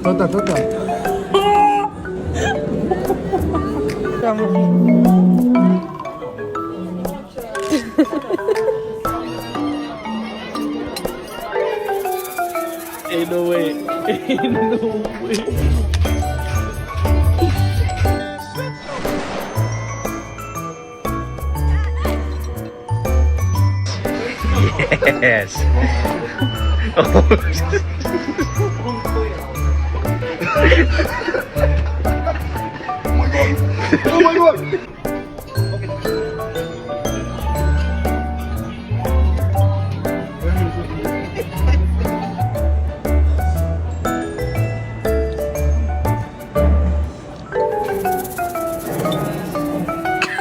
좋다 좋다. Ain't no way. Ain't no way. Yes. Oh my god.